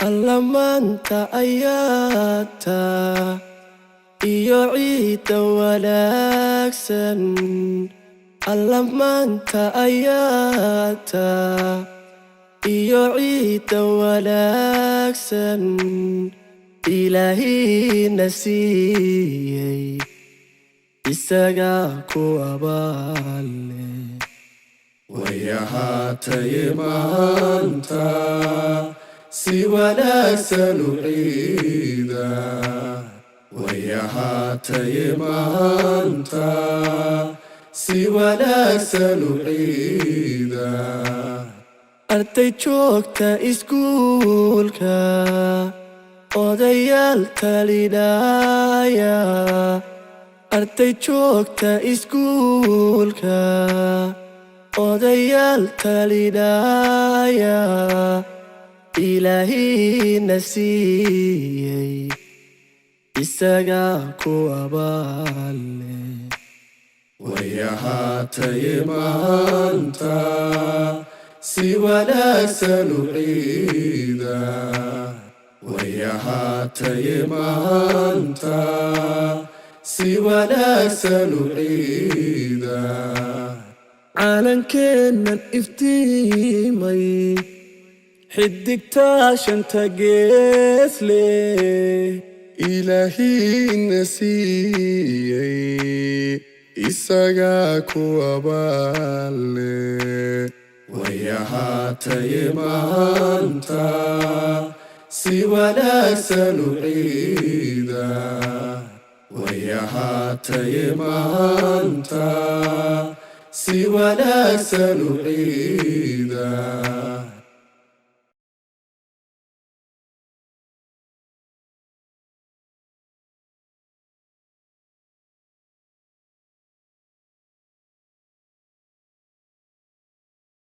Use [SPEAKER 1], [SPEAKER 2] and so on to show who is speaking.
[SPEAKER 1] alla maanta ayaata iyo ciidda wanaagsan alla maanta ayaata iyo ciidda wanaagsan ilaahina siiyey isagaa ku abaale way ahaatay maanta si wanaagsan u ciida way ahaatay maanta si wanaagsan u ciida arday joogta iskuulka odayaal talinaya arday joogta iskuulka odayaal talinaya ilaahina siiyey isagaa ku abaale way ahaatay maanta si wanaagsan u ciida way ahaatay maanta si wanaagsan u ciida calankeennan iftiimay xidigtaa shanta gees leh ilaahina siiyey isagaa ku abaale way ahaatay maanta si wanaagsan u ciida way ahaatay maanta si wanaagsan u ciida